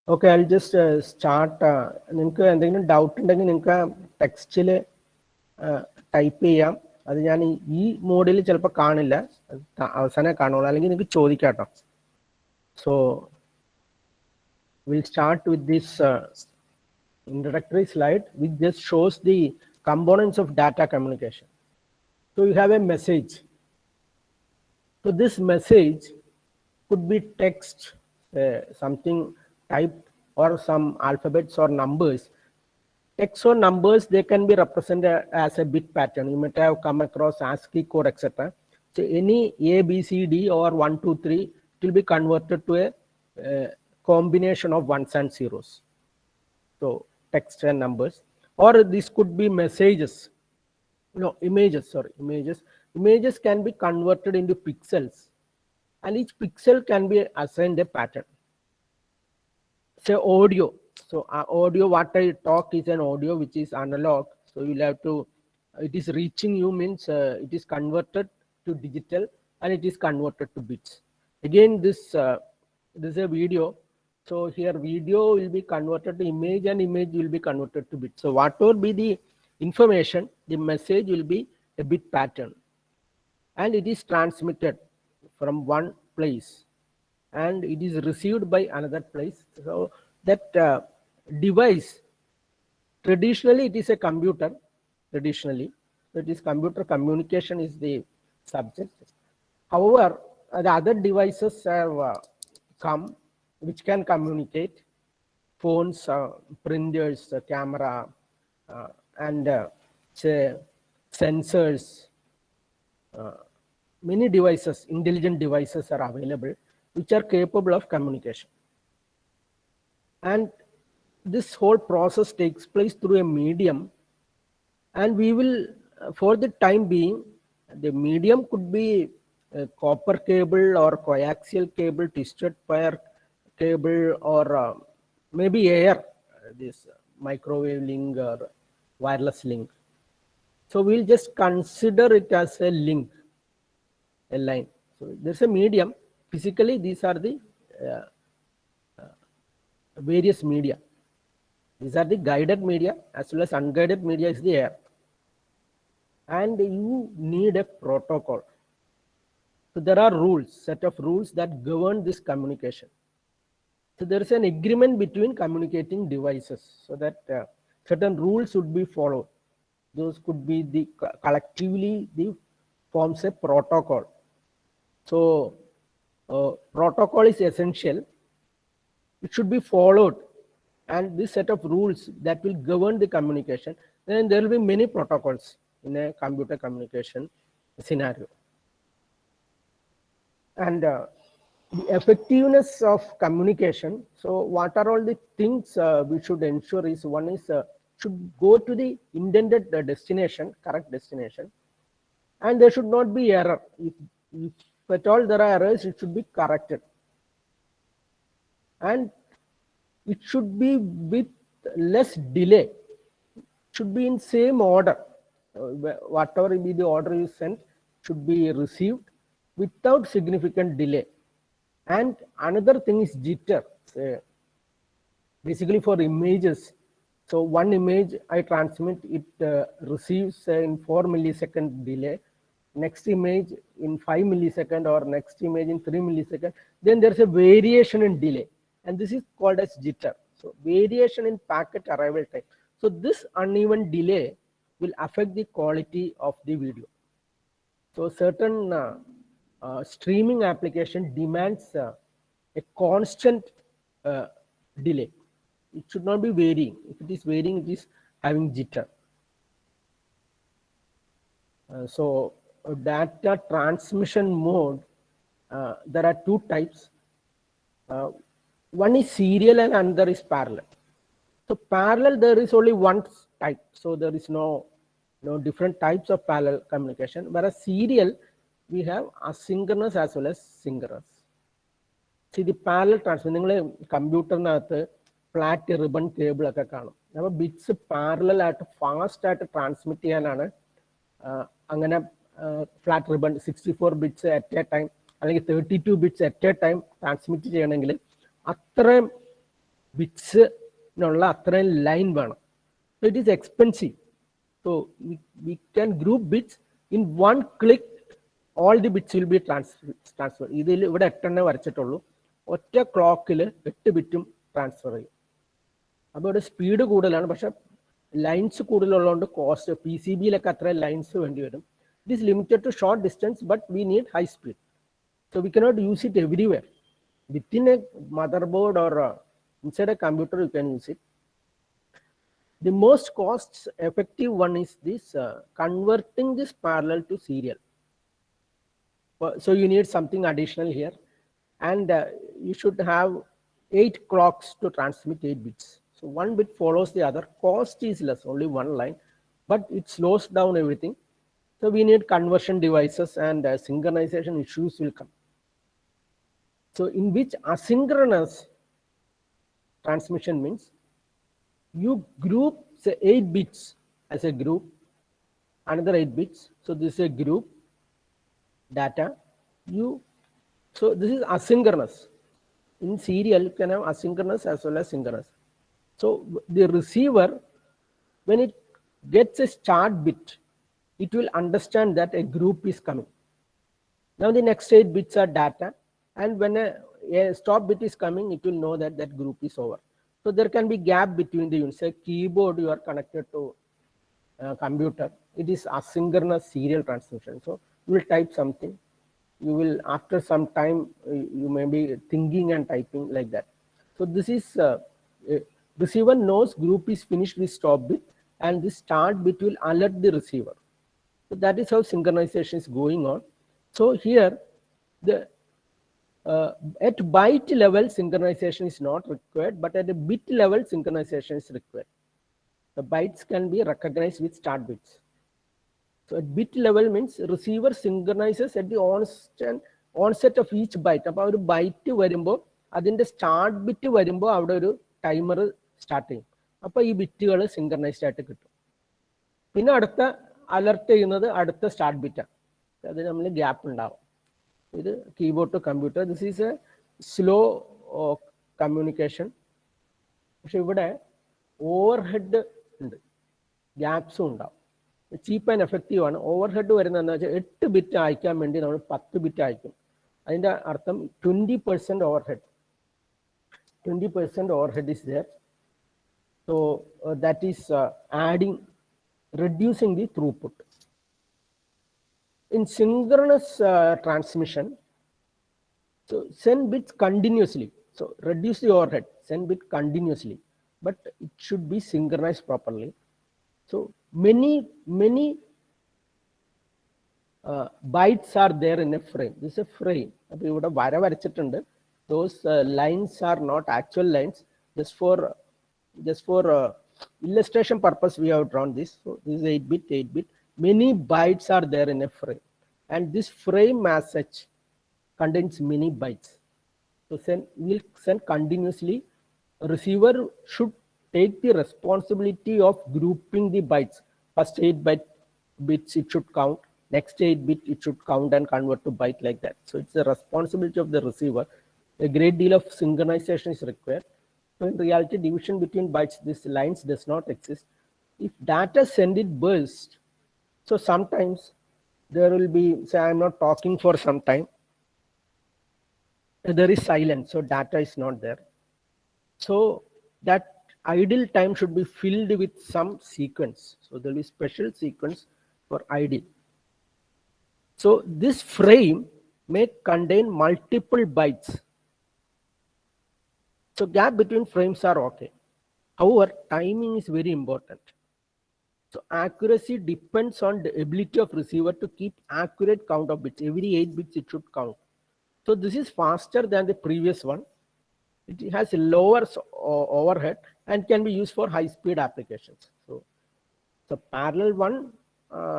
Okay, I'll just start. നിങ്ങൾക്ക് എന്തെങ്കിലും doubt ഉണ്ടെങ്കിൽ നിങ്ങൾക്ക് ടെക്സ്റ്റിൽ ടൈപ്പ് ചെയ്യാം. അത് ഞാൻ ഈ മോഡിൽ ചിലപ്പോൾ കാണില്ല, അവസാനം കാണുള്ളൂ, അല്ലെങ്കിൽ നിങ്ങൾക്ക് ചോദിക്കാം കേട്ടോ. So we'll start with this introductory slide which just shows the components of data communication. So you have a message. So this message could be text, something typed, or some alphabets or numbers. Text or numbers, they can be represented as a bit pattern. You might have come across ASCII code, etc. So any A, B, C, D or 1, 2, 3, it will be converted to a combination of ones and zeros. So text and numbers, or this could be messages. No, images, sorry, images. Images can be converted into pixels, and each pixel can be assigned a pattern. Say audio. So audio, what I talk is an audio which is analog. So you'll have to, it is reaching you means it is converted to digital and it is converted to bits. Again, this is a video. So here video will be converted to image and image will be converted to bit. So whatever be the information, the message will be a bit pattern, and it is transmitted from one place and it is received by another place. So that device, traditionally it is a computer, traditionally. So it is computer communication is the subject. However, the other devices have come which can communicate. Phones, printers, camera, and say sensors. Many devices, intelligent devices are available which are capable of communication. And this whole process takes place through a medium, and we will, for the time being, the medium could be a copper cable or coaxial cable, twisted pair cable, or maybe air, this microwave link or wireless link. So we'll just consider it as a link, a line. So there's a medium. Physically, these are the various media. These are the guided media as well as unguided media is the air. And you need a protocol. So there are rules, set of rules that govern this communication. So there is an agreement between communicating devices so that certain rules should be followed. Those could be the collectively the forms a protocol. So protocol is essential. It should be followed, and this set of rules that will govern the communication. Then there will be many protocols in a computer communication scenario. And the effectiveness of communication. So what are all the things we should ensure is, one is should go to the intended destination, correct destination, and there should not be error. If at all there are errors, it should be corrected, and it should be with less delay. It should be in same order. Whatever be the order you sent should be received without significant delay. And another thing is jitter. Basically for images, so one image I transmit, it receives in 4 millisecond delay, next image in 5 millisecond, or next image in 3 millisecond. Then there's a variation in delay, and this is called as jitter. So variation in packet arrival time. So this uneven delay will affect the quality of the video. So certain streaming application demands a constant delay. It should not be varying. If it is varying, it is having jitter. So data transmission mode, there are two types. One is serial and another is parallel. So parallel, there is only one type. So there is no different types of parallel communication. Whereas serial, we have asynchronous as well as synchronous. See the parallel transmission, നിങ്ങൾ കമ്പ്യൂട്ടറിനകത്ത് flat ribbon cable ഒക്കെ കാണും. അപ്പോൾ bits parallel ആയിട്ട് fast ആയിട്ട് transmit ചെയ്യാനാണ് അങ്ങനെ flat ribbon 64 bits at A time അല്ലെങ്കിൽ 32 bits at A time transmit ചെയ്യണമെങ്കിൽ അത്രയും ബിറ്റ്സ് അത്രയും ലൈൻ വേണം. So it is expensive. So we can group bits in one click. All the bits will be transferred. ഇതിൽ ഇവിടെ 8 വരച്ചിട്ടുള്ളൂ. ഒറ്റ ക്ലോക്കിൽ 8 ബിറ്റും transfer ചെയ്യും. അപ്പോൾ ഇവിടെ സ്പീഡ് കൂടുതലാണ്, പക്ഷെ ലൈൻസ് കൂടുതലുള്ളതുകൊണ്ട് കോസ്റ്റ് PCBയിലൊക്കെ അത്ര ലൈൻസ് വേണ്ടി വരും. It is limited to short distance, but we need high speed. So we cannot use it everywhere. Within a motherboard or inside a computer, you can use it. The most cost-effective one is this converting this parallel to serial. So you need something additional here, and you should have 8 clocks to transmit 8 bits. So one bit follows the other. Cost is less, only one line, but it slows down everything. So we need conversion devices, and synchronization issues will come. So in which asynchronous transmission means you group say 8 bits as a group, another 8 bits. So this is a group data. So this is asynchronous. In serial, you can have asynchronous as well as synchronous. So the receiver, when it gets a start bit, it will understand that a group is coming. Now the next 8 bits are data, and when a stop bit is coming, it will know that that group is over. So there can be gap between the units. Say keyboard, you are connected to computer. It is asynchronous serial transmission. So you will type something. You will, after some time, you may be thinking and typing like that. So this is receiver knows group is finished with stop bit, and this start bit will alert the receiver. So that is how synchronization is going on. So here, at byte level, synchronization is not required, but at a bit level, synchronization is required. The bytes can be recognized with start bits. So at bit level means receiver synchronizes at the onset of each byte. അപ്പോൾ ഒരു byte വരുമ്പോൾ അതിൻ്റെ start bit വരുമ്പോൾ അവിടെ ഒരു timer start ചെയ്യും. അപ്പോൾ ഈ ബിറ്റുകൾ സിങ്ക്രണൈസ്ഡ് ആയിട്ട് കിട്ടും. പിന്നെ അടുത്ത അലർട്ട് ചെയ്യുന്നത് അടുത്ത സ്റ്റാർട്ട് ബിറ്റാണ്. അത് നമ്മൾ ഗ്യാപ്പ് ഉണ്ടാവും. ഇത് keyboard to computer. This is a slow communication. പക്ഷെ ഇവിടെ ഓവർ ഹെഡ് ഉണ്ട്, ഗ്യാപ്സും ഉണ്ടാവും. ചീപ്പ് ആൻഡ് എഫക്റ്റീവ് ആണ്. ഓവർ ഹെഡ് വരുന്നതെന്ന് വെച്ചാൽ 8 ബിറ്റ് അയക്കാൻ വേണ്ടി നമ്മൾ 10 ബിറ്റ് അയക്കും. അതിൻ്റെ അർത്ഥം 20% over head. 20% over head is there. So that is reducing the throughput. In synchronous transmission, so send bits continuously. So reduce the overhead, send bit continuously, but it should be synchronized properly. So many bytes are there in a frame. This is a frame. Those lines are not actual lines. Just for illustration purpose, we have drawn this. So this is 8 bit. Many bytes are there in a frame, and this frame as such contains many bytes. So we'll send continuously. A receiver should take the responsibility of grouping the bytes. First 8 bits it should count. Next 8 bit it should count and convert to byte like that. So it's the responsibility of the receiver. A great deal of synchronization is required. So in reality, division between bytes, these lines does not exist. If data send it burst, so sometimes there will be, say I'm not talking for some time, there is silence, so data is not there. So that idle time should be filled with some sequence. So there will be special sequence for idle. So this frame may contain multiple bytes. So gap between frames are okay. However, timing is very important. So accuracy depends on the ability of receiver to keep accurate count of bits. Every 8 bits it should count. So this is faster than the previous one. It has a lower overhead and can be used for high-speed applications. So parallel one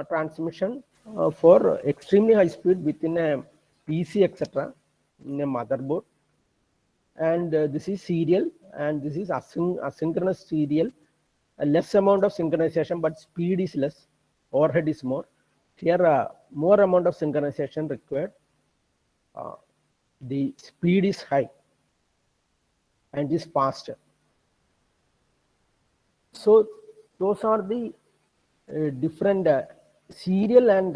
transmission for extremely high speed within a PC, etc., in a motherboard. And this is serial, and this is asynchronous serial. A less amount of synchronization, but speed is less, overhead is more. Here more amount of synchronization required. The speed is high and is faster. So those are the different serial and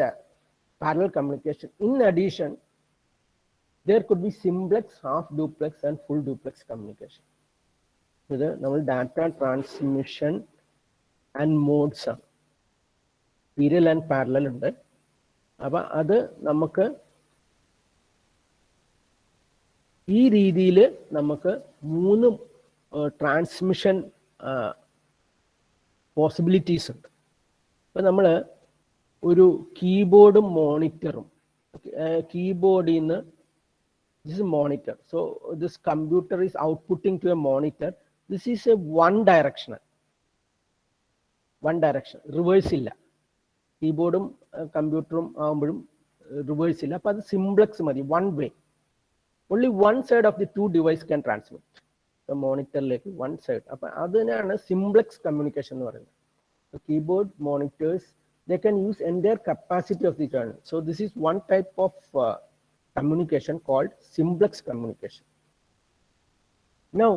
parallel communication. In addition, there could be simplex, half duplex, and full duplex communication. ഇത് നമ്മൾ data transmission and modes ആണ്. Serial and parallel ഉണ്ട്. അപ്പം അത് നമുക്ക് ഈ രീതിയിൽ നമുക്ക് 3 ട്രാൻസ്മിഷൻ പോസിബിലിറ്റീസ് ഉണ്ട്. ഇപ്പം നമ്മൾ ഒരു കീബോർഡും മോണിറ്ററും, കീബോർഡിൽ നിന്ന് this is a monitor, so this computer is outputting to a monitor. This is a one direction, reverse illa. Keyboardum computerum ആകുമ്പോഴും reverse illa. അപ്പോൾ അത് സിംപ്ലക്സ് മതി, one way. Only one side of the two device can transmit. The monitorലേക്ക് one side. അപ്പോൾ അതിനാണ് simplex communication എന്ന് പറയുന്നത്. The keyboard monitors, they can use entire capacity of the channel. So this is one type of communication called simplex communication. Now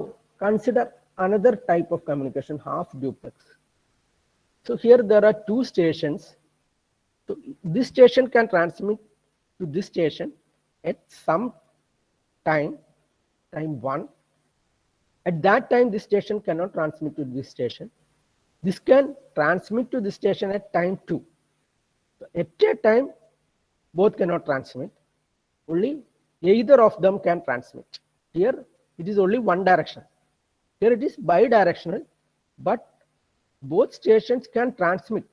consider another type of communication, half duplex. So here there are 2 stations. So this station can transmit to this station at some time 1. At that time this station cannot transmit to this station. This can transmit to this station at time 2. So at a time both cannot transmit. Only either of them can transmit. Here it is only one direction. Here it is bidirectional, but both stations can transmit.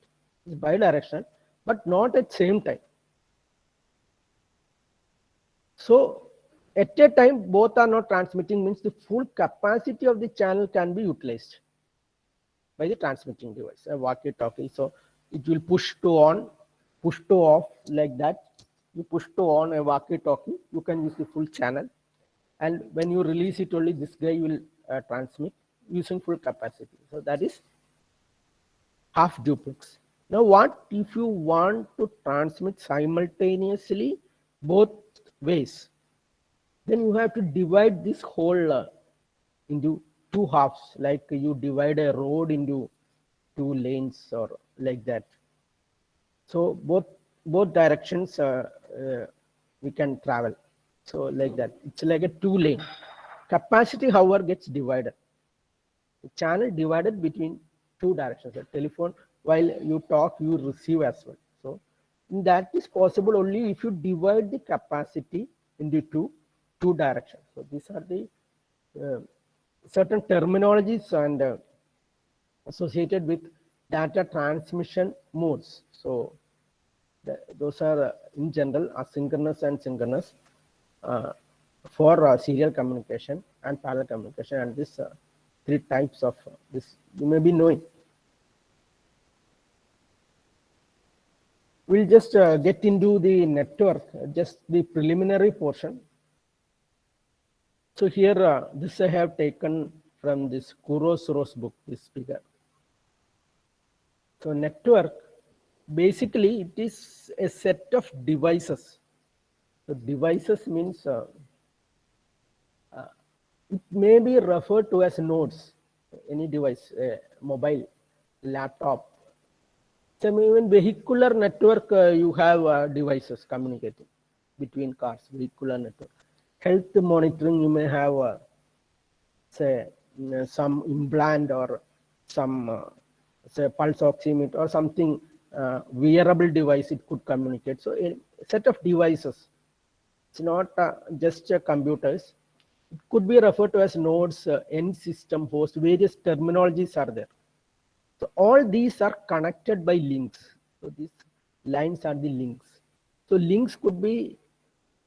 It's bidirectional, but not at same time. So at a time both are not transmitting means the full capacity of the channel can be utilized by the transmitting device, a walkie-talkie. So it will push to on, push to off like that. You push to on a walkie-talkie, you can use the full channel, and when you release it, only this guy will transmit using full capacity. So that is half duplex. Now what if you want to transmit simultaneously both ways? Then you have to divide this whole into 2 halves, like you divide a road into 2 lanes or like that. So both directions we can travel. So like that, it's like a 2 lane. Capacity however gets divided. The channel divided between 2 directions. The telephone, while you talk, you receive as well. So that is possible only if you divide the capacity into two directions. So these are the certain terminologies and associated with data transmission modes. So those are in general asynchronous and synchronous for serial communication and parallel communication, and this 3 types of this you may be knowing. We'll just get into the network, just the preliminary portion. So here this I have taken from this Kurosawa's book, this figure. So network, basically it is a set of devices. So devices means it may be referred to as nodes. Any device, mobile, laptop. So even vehicular network, you have devices communicating between cars, vehicular network. Health monitoring, you may have say some implant or some say pulse oximeter or something wearable device it could communicate. So a set of devices. It's not just computers. It could be referred to as nodes, end system, host, various terminologies are there. So all these are connected by links. So these lines are the links. So links could be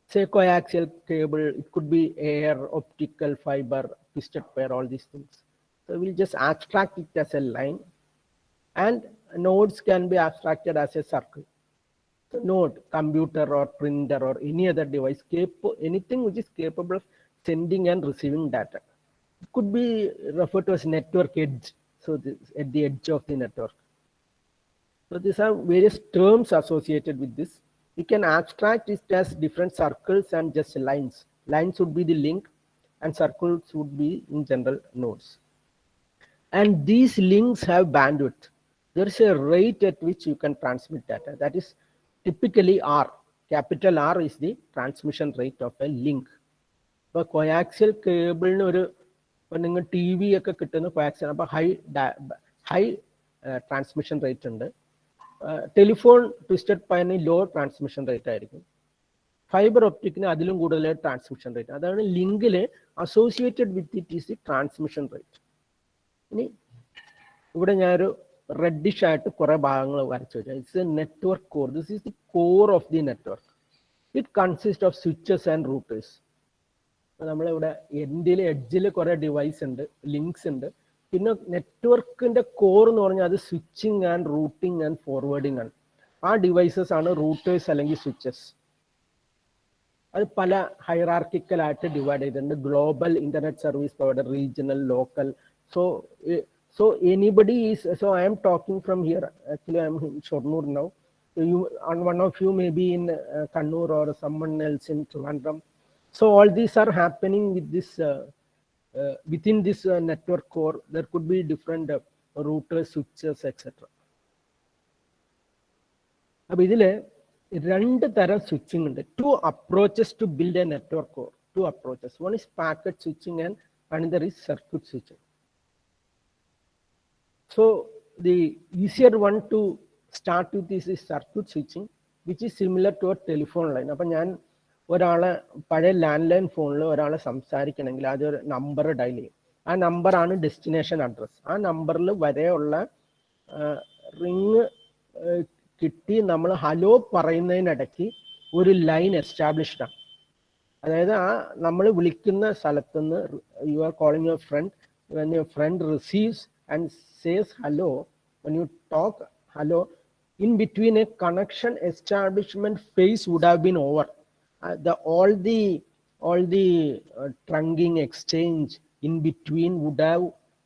say coaxial cable, it could be air, optical fiber, twisted pair, all these things. So we'll just abstract it as a line, and nodes can be abstracted as a circle. So node, computer or printer or any other device, anything which is capable of sending and receiving data. It could be referred to as network edge. So this, at the edge of the network. So these are various terms associated with this. We can abstract it as different circles and just lines. Lines would be the link and circles would be in general nodes. And these links have bandwidth. There is a rate at which you can transmit data. That is typically R. Capital R is the transmission rate of a link. ഇപ്പോൾ coaxial കേബിളിന് ഇപ്പം നിങ്ങൾ T V ഒക്കെ കിട്ടുന്ന coaxial അപ്പോൾ high transmission rate ഉണ്ട്. Telephone twisted പൈന് low transmission rate ആയിരിക്കും. ഫൈബർ ഒപ്റ്റിക്കിന് അതിലും കൂടുതൽ ട്രാൻസ്മിഷൻ റേറ്റ്. അതാണ് ലിങ്കിൽ associated with it is the transmission rate. ഇനി ഇവിടെ ഞാനൊരു റെഡിഷ് ആയിട്ട് കുറേ ഭാഗങ്ങൾ വരച്ചു വെച്ചാൽ it's a network core. This is the core of the network. It consist of switches and routers. നമ്മളിവിടെ എഡ്ജിൽ കുറേ ഡിവൈസ് ഉണ്ട്, ലിങ്ക്സ് ഉണ്ട്. പിന്നെ നെറ്റ്വർക്കിന്റെ കോർ എന്ന് പറഞ്ഞാൽ അത് switching and rooting and forwarding ആണ്. ആ ഡിവൈസസ് ആണ് റൂട്ടേഴ്സ് അല്ലെങ്കിൽ സ്വിച്ചസ്. അത് പല ഹൈറാർക്കിക്കലായിട്ട് ഡിവൈഡ് ചെയ്തിട്ടുണ്ട്. Global internet service provider, regional, local. So anybody is, so I am talking from here. Actually, I am in Shornur now. So one of you may be in Kannur or someone else in Trivandrum. So all these are happening with this within this network core. There could be different routers, switches, etc. അപ്പോൾ ഇതില് രണ്ട് തരം switching ഉണ്ട്. Two approaches to build a network core. Two approaches. One is packet switching and another is circuit switching. So the easier one to start with is circuit switching, which is similar to a telephone line. അപ്പം ഞാൻ ഒരാളെ പഴയ land line ഫോണിൽ ഒരാളെ സംസാരിക്കണമെങ്കിൽ അതൊരു number dial ചെയ്യും. ആ നമ്പറാണ് ഡെസ്റ്റിനേഷൻ അഡ്രസ്. ആ നമ്പറിൽ വരെയുള്ള റിങ് കിട്ടി നമ്മൾ ഹലോ പറയുന്നതിനിടയ്ക്ക് ഒരു ലൈൻ എസ്റ്റാബ്ലിഷ്ഡ് ആണ്. അതായത് ആ നമ്മൾ വിളിക്കുന്ന സ്ഥലത്തുനിന്ന് you are calling your friend, when your friend receives and says hello, when you talk hello, in between a connection establishment phase would have been over. All the trunking exchange in between would have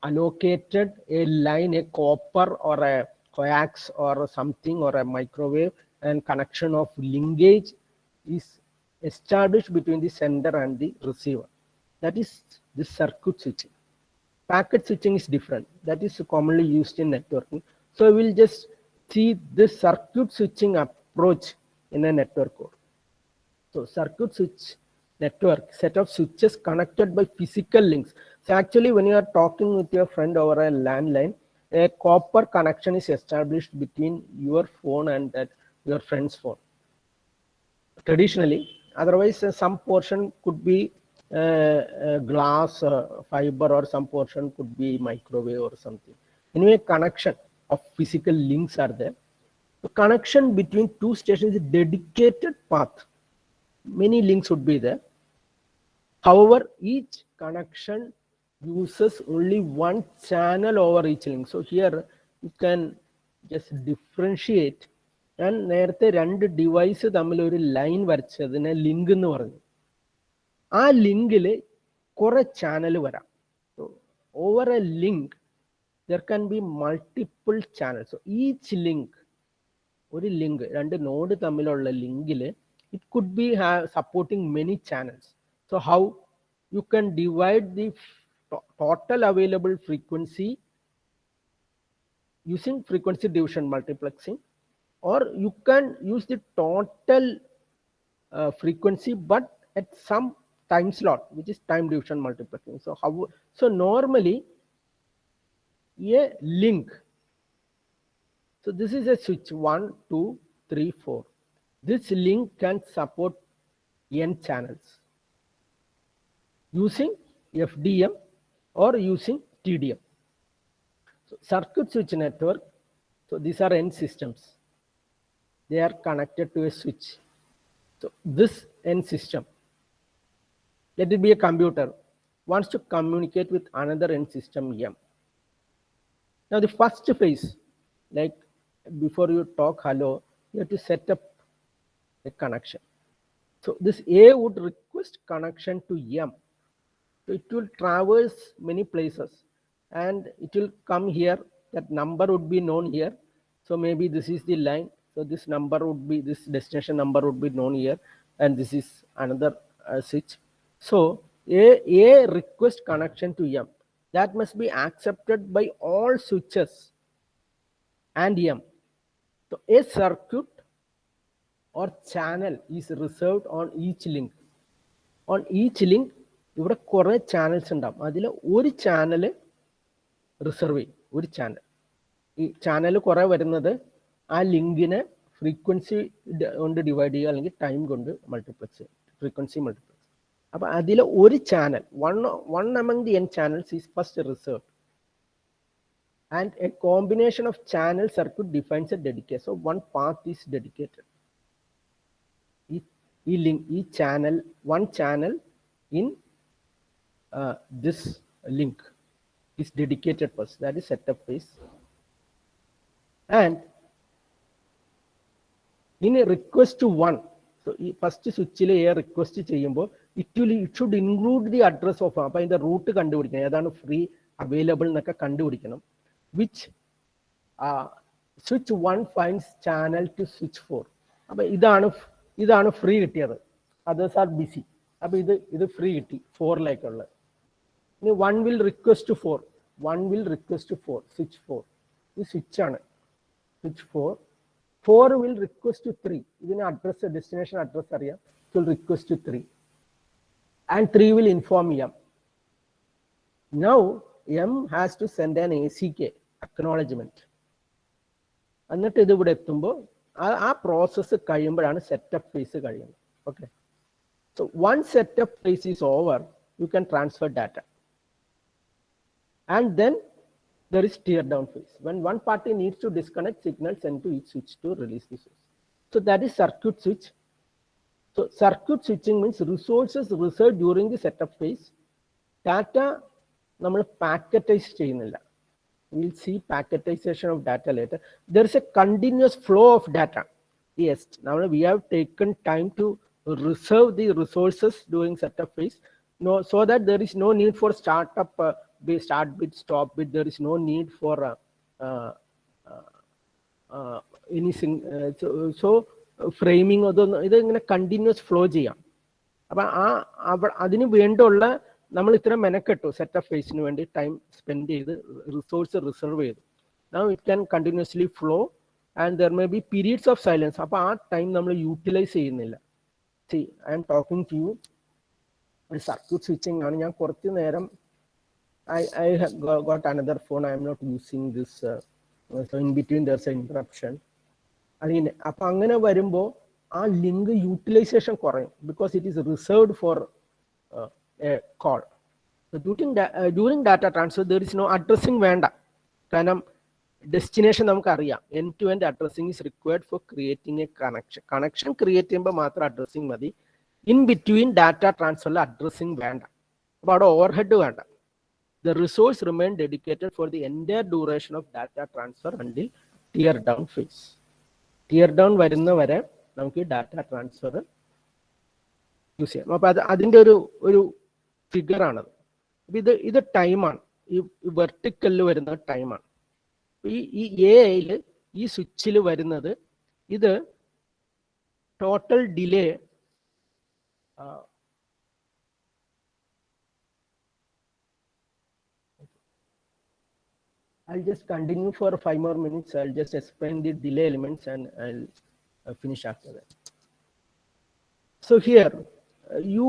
allocated a line, a copper or a coax or something or a microwave, and connection of linkage is established between the sender and the receiver. That is the circuit switching. Packet switching is different. That is commonly used in networking. So we'll just see this circuit switching approach in a network core. So circuit switch network, set of switches connected by physical links. So actually when you are talking with your friend over a landline, a copper connection is established between your phone and your friend's phone. Traditionally, otherwise some portion could be glass, fiber, or some portion could be microwave or something. Anyway, connection of physical links are there. The connection between two stations is a dedicated path. Many links would be there. However, each connection uses only one channel over each link. So here you can just differentiate. ഞാൻ നേരത്തെ രണ്ട് device തമ്മിൽ ഒരു line വരച്ചതിനെ link എന്ന് പറഞ്ഞു. ആ ലിങ്കിൽ കുറെ ചാനൽ വരാം. Over A link there can be multiple channels. Each link, ഒരു ലിങ്ക്, രണ്ട് നോഡ് തമ്മിലുള്ള ലിങ്കിൽ it could be supporting many channels. So how you can divide the total available frequency using frequency division multiplexing, or you can use the total frequency but at some time slot, which is time division multiplexing. So normally a link, so this is a switch 1 2 3 4. This link can support n channels using FDM or using TDM. So circuit switch network, so these are n systems. They are connected to a switch. So this n system, let it be a computer, wants to communicate with another n system M. Now the first phase, like before you talk hello, you have to set up a connection. So this A would request connection to M. So it will traverse many places and it will come here. That number would be known here. So maybe this is the line. So this number would be, this destination number would be known here, and this is another switch. So A request connection to M. that must be accepted by all switches and M. So a circuit or channel is reserved on each link. On each link, ഇവിടെ കുറേ channels ഉണ്ടാവും. അതിൽ ഒരു channel reserve ചെയ്യും. ഒരു channel. ഈ channel കുറേ വരുന്നത് ആ ലിങ്കിനെ ഫ്രീക്വൻസി കൊണ്ട് ഡിവൈഡ് ചെയ്യുക, അല്ലെങ്കിൽ ടൈം കൊണ്ട് മൾട്ടിപ്ലക്സ് ചെയ്യും. Frequency multiplex. അപ്പോൾ അതിൽ ഒരു channel, one among the n channels is first reserved. And a combination of channel circuit defines a dedicated. So one path is dedicated. Each channel, one channel in this link is dedicated first. That is setup phase. And in a request to one, so first switch a request cheyumbo, it should include the address of appa in the route kandupidikkanam edana free available nokka kandupidikkanam, which switch 1 finds channel to switch 4. appa idana free kittiyadu, others are busy. appa idu free kitti 4 like ulla. Ini 1 will request to 4, 1 will request to 4, switch 4. This switch aanu switch 4. 4 will request to 3. ഇതിന് address, destination address അറിയാം. It will request to 3. And 3 will inform M. Now M has to send an ACK, acknowledgement. എന്നിട്ട് ഇത് ഇവിടെ എത്തുമ്പോൾ ആ process കഴിയുമ്പോഴാണ് setup phase കഴിയുന്നത്. Okay. So one setup phase is over, you can transfer data. And then there is tear down phase, when one party needs to disconnect signals sent to each switch to release the source. So that is circuit switch. So circuit switching means resources reserved during the setup phase. Data നമ്മൾ പാക്കറ്റൈസ് ചെയ്യുന്നില്ല. We will see packetization of data later. There is a continuous flow of data. Yes, now we have taken time to reserve the resources during setup phase, so that there is no need for startup. Start bit, stop bit. There is no need for anything. So framing അതൊന്നും ഇത് ഇങ്ങനെ continuous flow ചെയ്യാം. അപ്പം അതിന് വേണ്ടിയുള്ള നമ്മൾ ഇത്ര മെനക്കെട്ടു setup ഫേസിന് വേണ്ടി ടൈം സ്പെൻഡ് ചെയ്ത് റിസോഴ്സ് റിസർവ് ചെയ്തു. Now it can continuously flow and there may be periods of silence. അപ്പോൾ ആ ടൈം നമ്മൾ യൂട്ടിലൈസ് ചെയ്യുന്നില്ല. See, I am talking to you. Circuit switching ആണ്. ഞാൻ കുറച്ച് നേരം I have got another phone. I am not using this. So in between there's an interruption. അതിന് അപ്പം അങ്ങനെ വരുമ്പോൾ ആ ലിങ്ക് യൂട്ടിലൈസേഷൻ കുറയും, because it is reserved for a call. So during data transfer there is no addressing വേണ്ട, കാരണം destination നമുക്കറിയാം. End to end addressing is required for creating a connection. Connection create ചെയ്യുമ്പോൾ മാത്രം അഡ്രസ്സിങ് മതി. In between data ട്രാൻസ്ഫറിൽ addressing വേണ്ട. അപ്പോൾ അവിടെ ഓവർ ഹെഡ് വേണ്ട. The resource remain dedicated for the entire duration of data transfer until tear down phase. Tear down വരുന്ന വരെ നമുക്ക് ഡാറ്റ ട്രാൻസ്ഫർ യൂസ് ചെയ്യാം. അപ്പോൾ അതിൻ്റെ ഒരു ഫിഗറാണത്. ഇത് ടൈമാണ്. ഈ വെർട്ടിക്കലിൽ വരുന്ന ടൈമാണ്. ഈ എയിൽ ഈ സ്വിച്ചിൽ വരുന്നത് ഇത് total delay I'll just continue for 5 more minutes. I'll just explain the delay elements and I'll finish after that. So here you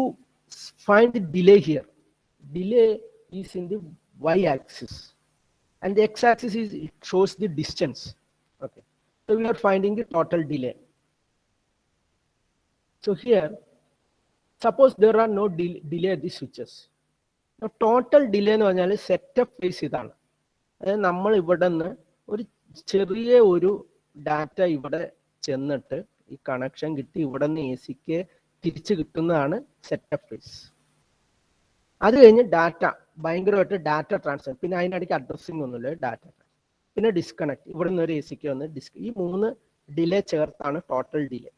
find the delay here. Delay is in the y-axis and the x-axis is, it shows the distance. Okay. So we are finding the total delay. So here, suppose there are no delay at the switches. Now total delay എന്ന് പറഞ്ഞാൽ setup face ഇതാണ്. അതായത് നമ്മൾ ഇവിടെ നിന്ന് ഒരു ചെറിയ ഒരു ഡാറ്റ ഇവിടെ ചെന്നിട്ട് ഈ കണക്ഷൻ കിട്ടി ഇവിടെ നിന്ന് എ സിക്ക് തിരിച്ച് കിട്ടുന്നതാണ് സെറ്റപ്പ് ഫേസ്. അത് കഴിഞ്ഞ് ഡാറ്റ ഭയങ്കരമായിട്ട് ഡാറ്റ ട്രാൻസ്ഫർ, പിന്നെ അതിനിടയ്ക്ക് അഡ്രസ്സിങ് ഒന്നുമില്ല, ഡാറ്റ പിന്നെ ഡിസ്കണക്ട്, ഇവിടെ നിന്ന് ഒരു എ സിക്ക് വന്ന് ഈ 3 ഡിലേ ചേർത്താണ് ടോട്ടൽ ഡിലേ.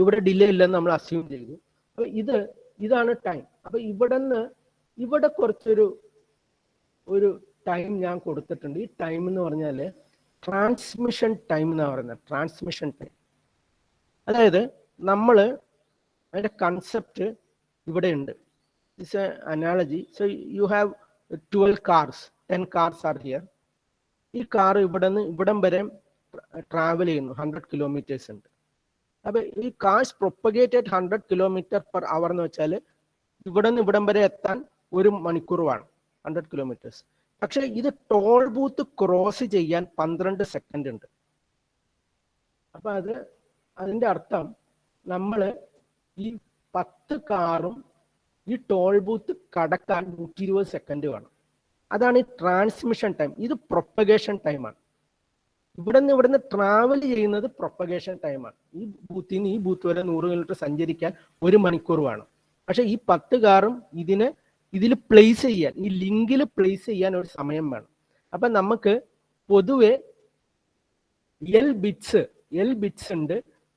ഇവിടെ ഡിലേ ഇല്ലെന്ന് നമ്മൾ അസ്യൂം ചെയ്തു. അപ്പൊ ഇതാണ് ടൈം. അപ്പൊ ഇവിടെ കുറച്ചൊരു ടൈം ഞാൻ കൊടുത്തിട്ടുണ്ട്. ഈ ടൈം എന്ന് പറഞ്ഞാൽ ട്രാൻസ്മിഷൻ ടൈം എന്നാണ് പറയുന്നത്. ട്രാൻസ്മിഷൻ ടൈം അതായത് നമ്മൾ അതിൻ്റെ കൺസെപ്റ്റ് ഇവിടെ ഉണ്ട്. It's A analogy. So you have 12 cars, 10 cars are here. ഈ കാർ ഇവിടം വരെ ട്രാവൽ ചെയ്യുന്നു, 100 കിലോമീറ്റേഴ്സ് ഉണ്ട്. അപ്പൊ ഈ cars propagated 100 kilometre per hour എന്ന് വെച്ചാൽ ഇവിടം വരെ എത്താൻ 1 മണിക്കൂർ വേണം, 100 കിലോമീറ്റേഴ്സ്. പക്ഷെ ഇത് ടോൾ ബൂത്ത് ക്രോസ് ചെയ്യാൻ 12 സെക്കൻഡ് ഉണ്ട്. അപ്പൊ അതിന്റെ അർത്ഥം നമ്മൾ ഈ 10 കാറും ഈ ടോൾ ബൂത്ത് കടക്കാൻ 120 സെക്കൻഡ് വേണം. അതാണ് ഈ ട്രാൻസ്മിഷൻ ടൈം. ഇത് പ്രൊപ്പഗേഷൻ ടൈമാണ്. ഇവിടുന്ന് ട്രാവൽ ചെയ്യുന്നത് പ്രൊപ്പഗേഷൻ ടൈമാണ്. ഈ ബൂത്തിൽ നിന്ന് ഈ ബൂത്ത് വരെ 100 കിലോമീറ്റർ സഞ്ചരിക്കാൻ 1 മണിക്കൂർ വേണം. പക്ഷെ ഈ 10 കാറും ഇതിൽ പ്ലേസ് ചെയ്യാൻ, ഈ ലിങ്കിൽ പ്ലേസ് ചെയ്യാൻ ഒരു സമയം വേണം. അപ്പൊ നമുക്ക് പൊതുവെ എൽ ബിറ്റ്സ് ഉണ്ട്.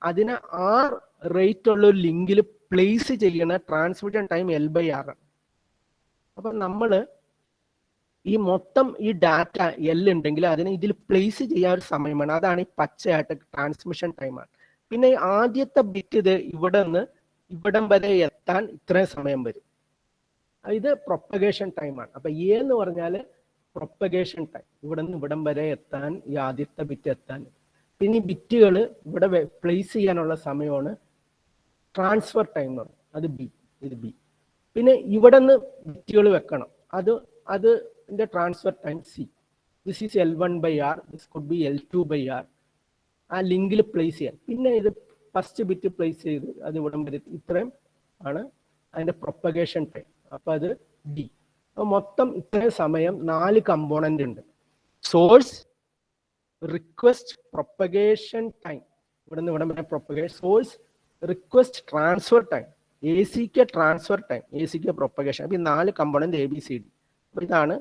അതിനെ R റേറ്റ് ഉള്ള ഒരു ലിങ്കിൽ പ്ലേസ് ചെയ്യുന്ന ട്രാൻസ്മിഷൻ ടൈം L/R ആണ്. അപ്പൊ നമ്മൾ ഈ മൊത്തം ഈ ഡാറ്റ L ഉണ്ടെങ്കിൽ അതിനെ ഇതിൽ പ്ലേസ് ചെയ്യാൻ ഒരു സമയമാണ്. അതാണ് ഈ പച്ചയായിട്ട് ട്രാൻസ്മിഷൻ ടൈമാണ്. പിന്നെ ആദ്യത്തെ ബിറ്റ് ഇവിടം വരെ എത്താൻ ഇത്രയും സമയം വരും. ഇത് പ്രൊപ്പഗേഷൻ ടൈമാണ്. അപ്പൊ എന്ന് പറഞ്ഞാൽ പ്രൊപ്പഗേഷൻ ടൈം, ഇവിടം വരെ എത്താൻ ഈ ആദ്യത്തെ ബിറ്റ് എത്താൻ. പിന്നെ ഈ ബിറ്റുകൾ ഇവിടെ പ്ലേസ് ചെയ്യാനുള്ള സമയമാണ് ട്രാൻസ്ഫർ ടൈം എന്ന് പറയും. ഇത് ബി. പിന്നെ ഇവിടെ നിന്ന് ബിറ്റുകൾ വെക്കണം, അതിന്റെ transfer time C. This is L1/R, this could be L2/R. ആ ലിങ്കിൽ പ്ലേസ് ചെയ്യാൻ. പിന്നെ ഇത് ഫസ്റ്റ് ബിറ്റ് പ്ലേസ് ചെയ്ത് അത് ഇവിടം വരെ, ഇത്രയും ആണ് അതിന്റെ പ്രൊപ്പഗേഷൻ ടൈം. അപ്പൊ അത് D. അപ്പൊ മൊത്തം ഇത്രയും സമയം 4 കമ്പോണന്റ് ഉണ്ട്. സോഴ്സ്, റിക്വസ്റ്റ്, പ്രൊപ്പഗേഷൻ ടൈം, ഇവിടുന്ന് വരെ propagation, source, request, transfer time, AC transfer time, AC propagation. അപ്പൊ ഈ 4 കമ്പോണന്റ് ABCD. അപ്പൊ ഇതാണ്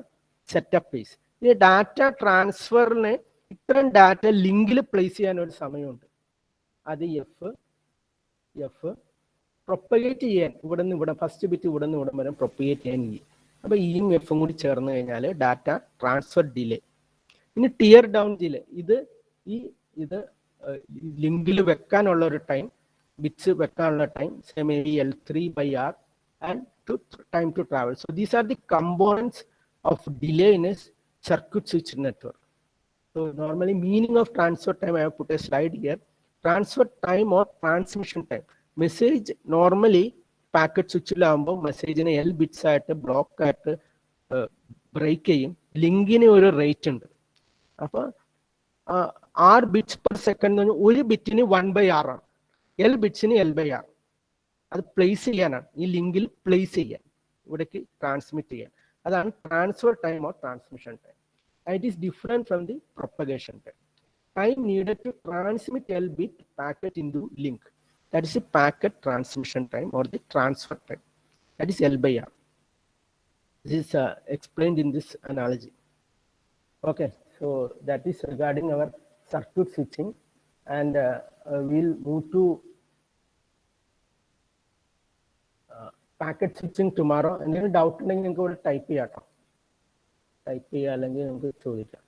സെറ്റപ്പ് ഫേസ്. ഈ ഡാറ്റ ട്രാൻസ്ഫറിന് ഇത്രയും ഡാറ്റ ലിങ്കിൽ പ്ലേസ് ചെയ്യാൻ ഒരു സമയമുണ്ട്. അത് F. പ്രൊപ്പഗേറ്റ് ചെയ്യാൻ ഇവിടെ ഫസ്റ്റ് ബിറ്റ് ഇവിടുന്ന് വരെ പ്രൊപ്പഗേറ്റ് ചെയ്യാൻ E. അപ്പൊ ഇയും Fഉം കൂടി ചേർന്ന് കഴിഞ്ഞാൽ ഡാറ്റ ട്രാൻസ്ഫർ ഡിലേ. ഇനി ടിയർ ഡൗൺ ഡിലേ, ഇത് ലിങ്കിൽ വെക്കാനുള്ള ഒരു ടൈം, ബിറ്റ്സ് വെക്കാനുള്ള time, L3/R and time to travel. So these are the components of delay in a circuit switch network. So normally meaning of transfer time, I have put a slide here. Transfer time or transmission time. Message normally packet switch ലാകുമ്പോൾ മെസ്സേജിന് L bits ആയിട്ട് block ആയിട്ട് break ചെയ്യും. ലിങ്കിന് ഒരു rate ഉണ്ട്. അപ്പൊ R bits per second, ഒരു ബിറ്റിന് 1/R ആണ്, L ബിറ്റ്സിന് L/R. അത് place ചെയ്യാനാണ്, ഈ ലിങ്കിൽ പ്ലേസ് ചെയ്യാൻ, ഇവിടേക്ക് ട്രാൻസ്മിറ്റ് ചെയ്യാൻ. അതാണ് transfer time or transmission time. It is different from the propagation time. Time needed to transmit L bit packet into link, that is the packet transmission time or the transfer time, that is L/R. This is explained in this analogy. Okay, so that is regarding our circuit switching, and we'll move to packet switching tomorrow. എന്തെങ്കിലും doubt ഉണ്ടെങ്കിൽ നിങ്ങൾക്ക് ഇവിടെ type ചെയ്യാം അല്ലെങ്കിൽ നമുക്ക് ചോദിക്കാം.